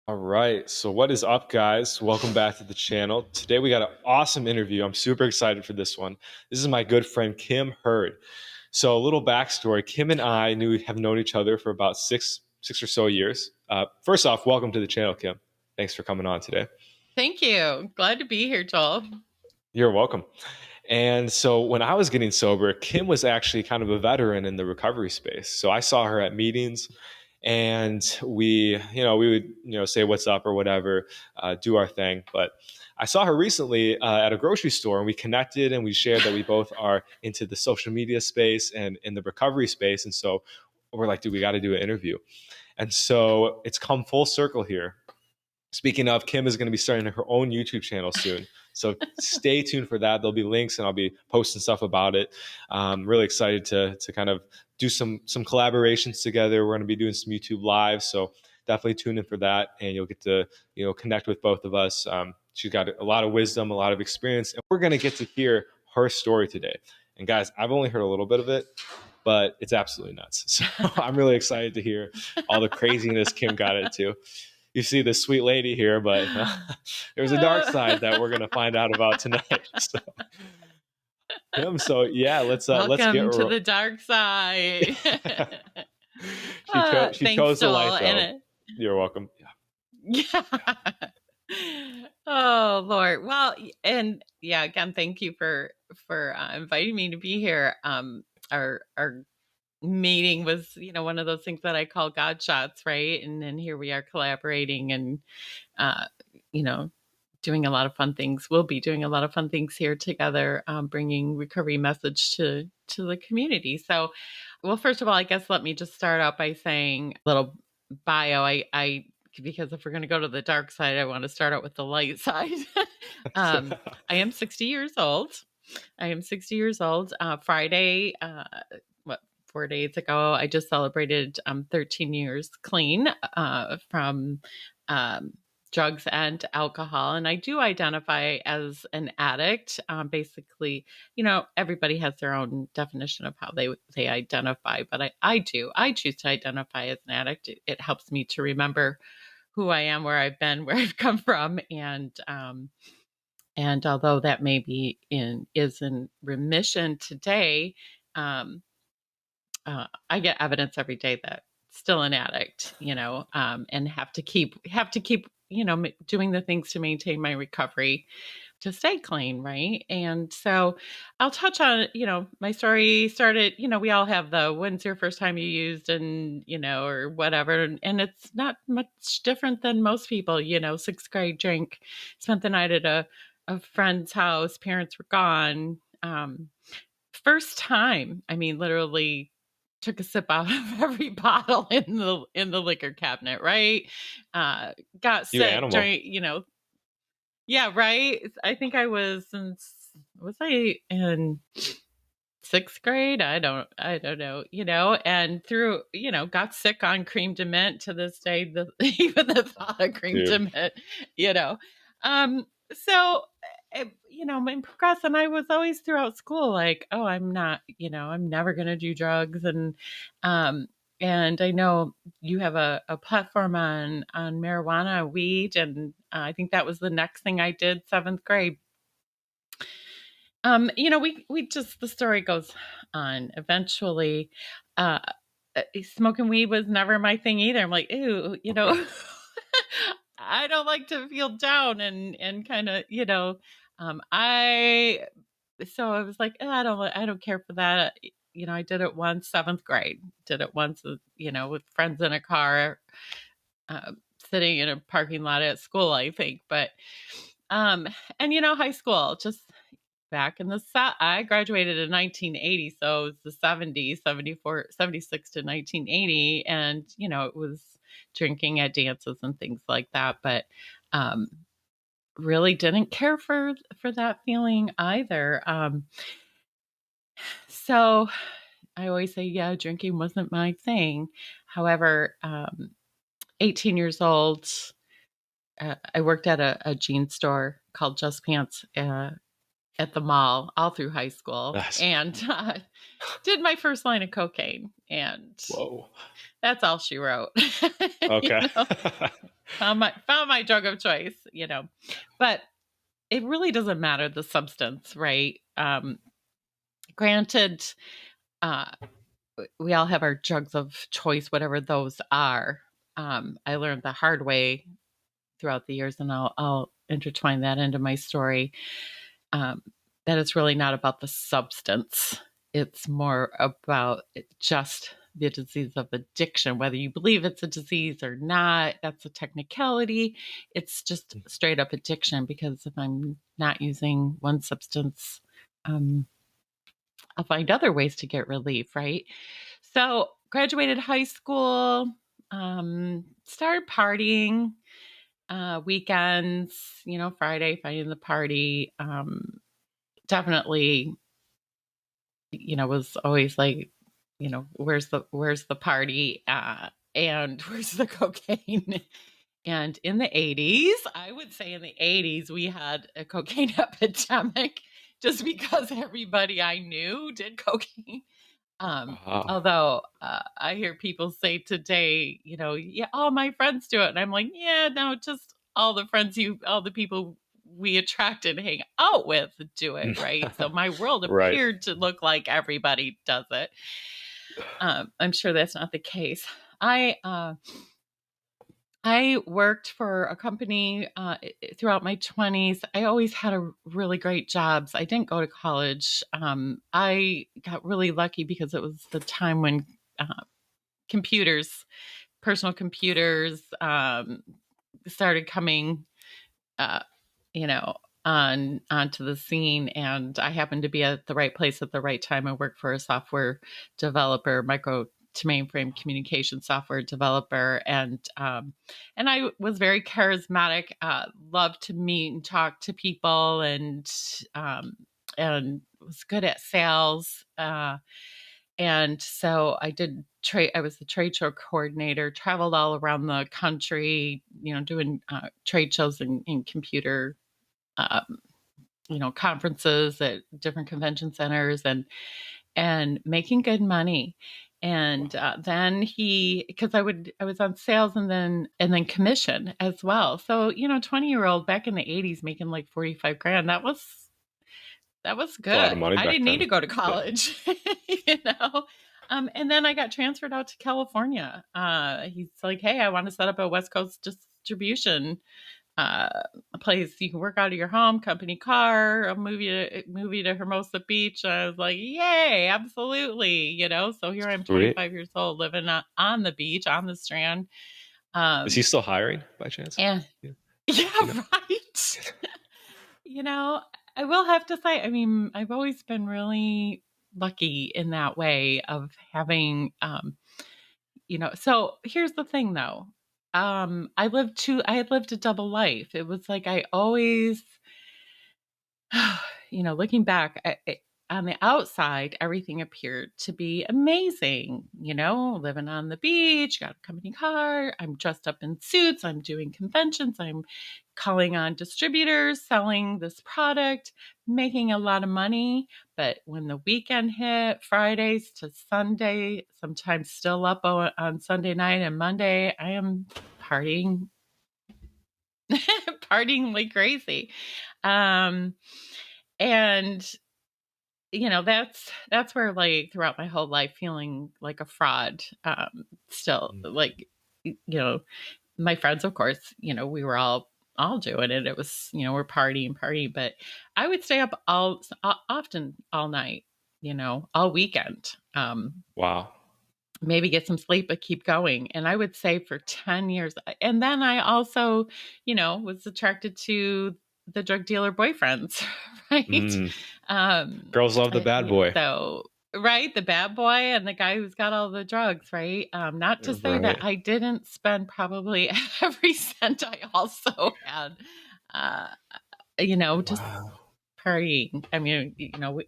All right. So, what is up, guys? Welcome back to the channel. Today, we got an awesome interview. I'm super excited for this one. This is my good friend, Kim Hurd. So, a little backstory Kim and I have known each other for about six or so years. First off, welcome to the channel, Kim. Thanks for coming on today. Thank you. Glad to be here, Joel. You're welcome. And so when I was getting sober, Kim was actually kind of a veteran in the recovery space. So I saw her at meetings and we would, say what's up or whatever, do our thing. But I saw her recently at a grocery store and we connected and we shared that we both are into the social media space and in the recovery space. And so we're like, dude, we got to do an interview. And so it's come full circle here. Speaking of, Kim is going to be starting her own YouTube channel soon. So stay tuned for that. There'll be links and I'll be posting stuff about it. Really excited to kind of do some collaborations together. We're going to be doing some YouTube live. So definitely tune in for that and you'll get to, connect with both of us. She's got a lot of wisdom, a lot of experience, and we're going to get to hear her story today. And guys, I've only heard a little bit of it, but it's absolutely nuts. So I'm really excited to hear all the craziness Kim got into. You see this sweet lady here, but there's a dark side that we're gonna find out about tonight. So, yeah, let's get. Welcome to the dark side. She Thanks, chose the light Joel. though. You're welcome. Yeah. Oh Lord. Well, and yeah, again, thank you for inviting me to be here. Our meeting was, one of those things that I call God shots, right? And then here we are collaborating and, uh, you know, doing a lot of fun things. We'll be doing a lot of fun things here together, bringing recovery message to the community. So, well, first of all, I guess let me just start out by saying a little bio. I because if we're going to go to the dark side, I want to start out with the light side. I am 60 years old. I am 60 years old. Friday, 4 days ago, I just celebrated 13 years clean from drugs and alcohol. And I do identify as an addict. Basically, everybody has their own definition of how they identify, but I do. I choose to identify as an addict. It helps me to remember who I am, where I've been, where I've come from, and although that may be is in remission today, um, I get evidence every day that still an addict, and have to keep, doing the things to maintain my recovery to stay clean, right? And so I'll touch on, my story started, we all have the when's your first time you used and, or whatever. And it's not much different than most people, sixth grade drink, spent the night at a friend's house, parents were gone. First time, I mean, literally took a sip out of every bottle in the liquor cabinet, right? Got You sick animal. during, yeah, right. I think was I in sixth grade? I don't know, and through, got sick on cream de mint to this day, even the thought of cream de Dude. mint, you know. So, in progress, and I was always throughout school like, oh, I'm never going to do drugs. Um, and I know you have a platform on marijuana, weed, and I think that was the next thing I did, seventh grade. We just the story goes on. Eventually, uh, smoking weed was never my thing either. I'm like, ew, I don't like to feel down and kind of, I so I was like, I don't care for that. I did it once, seventh grade. Did it once, with friends in a car, uh, sitting in a parking lot at school, I think. But um, and high school, just back in I graduated in 1980, so it was the 70s, 74, 76 to 1980, and it was drinking at dances and things like that. But um, really didn't care for that feeling either. So I always say, yeah, drinking wasn't my thing. However, 18 years old, I worked at a jean store called Just Pants. at the mall all through high school, That's and did my first line of cocaine, and whoa. that's all she wrote. You Okay. know, found my drug of choice. But it really doesn't matter the substance, right? Granted, uh, we all have our drugs of choice, whatever those are. I learned the hard way throughout the years, and I'll intertwine that into my story. Um, that it's really not about the substance. It's more about just the disease of addiction, whether you believe it's a disease or not. That's a technicality. It's just straight up addiction, because if I'm not using one substance, um, I'll find other ways to get relief, right? So, graduated high school, started partying, weekends, Friday, finding the party. Definitely, was always like, where's the party, and where's the cocaine? And in the 80s, I would say in the 80s, we had a cocaine epidemic, just because everybody I knew did cocaine. Wow. Although I hear people say today, yeah, all my friends do it. And I'm like, yeah, no, just all the people we attract and hang out with do it, right? So my world Right. appeared to look like everybody does it. I'm sure that's not the case. I worked for a company throughout my 20s. I always had a really great jobs. I didn't go to college. I got really lucky because it was the time when computers, personal computers, started coming, uh, you know, onto the scene, and I happened to be at the right place at the right time. I worked for a software developer, micro to mainframe communication software developer, and I was very charismatic. Loved to meet and talk to people, and was good at sales. And so I did trade. I was the trade show coordinator. Traveled all around the country, doing trade shows in computer, um, conferences at different convention centers, and making good money. And then because I was on sales, and then commission as well. So 20-year-old back in the 80s making like 45 grand. That was It's a lot of good. money I back didn't need then. to go to Yeah. college, you know. And then I got transferred out to California. He's like, "Hey, I want to set up a West Coast distribution a place you can work out of your home, company car. I'll move you to Hermosa Beach." I was like, "Yay, absolutely!" So here I'm, Sweet. 25 years old, living on the beach, on the Strand. Is he Um, still hiring by chance? and Yeah. Do you know? yeah, right. You know, I will have to say, I mean, I've always been really lucky in that way of having, so here's the thing though. I had lived a double life. It was like I always, looking back, on the outside, everything appeared to be amazing. Living on the beach, got a company car, I'm dressed up in suits, I'm doing conventions, I'm calling on distributors, selling this product, making a lot of money. But when the weekend hit, Fridays to Sunday, sometimes still up on Sunday night and Monday, I am partying, partying like crazy. Um, and that's where, like, throughout my whole life feeling like a fraud, still, Mm. like, my friends, of course, we were all doing it. It was, we're partying, but I would stay up often all night, all weekend. Wow. Maybe get some sleep, but keep going. And I would say for 10 years. And then I also, was attracted to the drug dealer boyfriends, right? Mm. Um, Girls love the bad boy. so, right, the bad boy and the guy who's got all the drugs, right? Not to say that Right. I didn't spend probably every cent I also had, uh, just Wow. partying. I mean,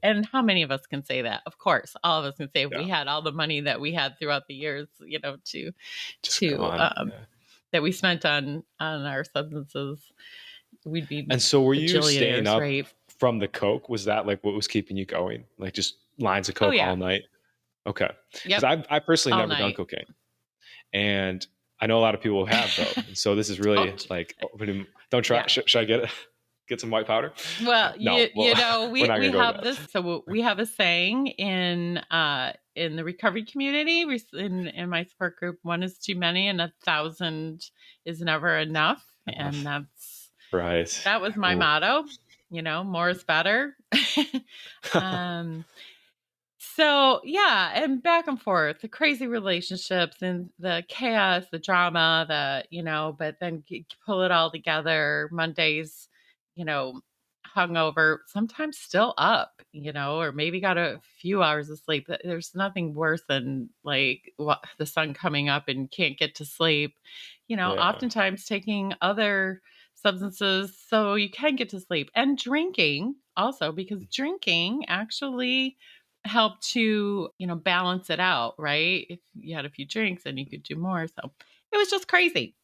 and how many of us can say that? Of course, all of us can say if we Yeah. had all the money that we had throughout the years, to Just to gone. Yeah. that we spent on our substances, we'd be And so were you staying bajillionaires, up right? from the Coke, was that like what was keeping you going? Like just lines of Oh, Coke all yeah. night? Okay. Because Yep. I personally All never done night. cocaine. And I know a lot of people who have though. And so this is really Don't like don't try. yeah. Should I get it? Get some white powder? Well, No. Well, we're not we gonna go have there. this so we have a saying in the recovery community, in my support group, one is too many and 1,000 is never enough. And Right. that was my Ooh. motto, more is better. um So, yeah, and back and forth, the crazy relationships and the chaos, the drama, but then pull it all together. Mondays, you know, hungover, sometimes still up, or maybe got a few hours of sleep. There's nothing worse than like the sun coming up and can't get to sleep. Yeah. Oftentimes taking other substances so you can get to sleep, and drinking also, because drinking actually help to, balance it out, right? If you had a few drinks, then you could do more. So it was just crazy.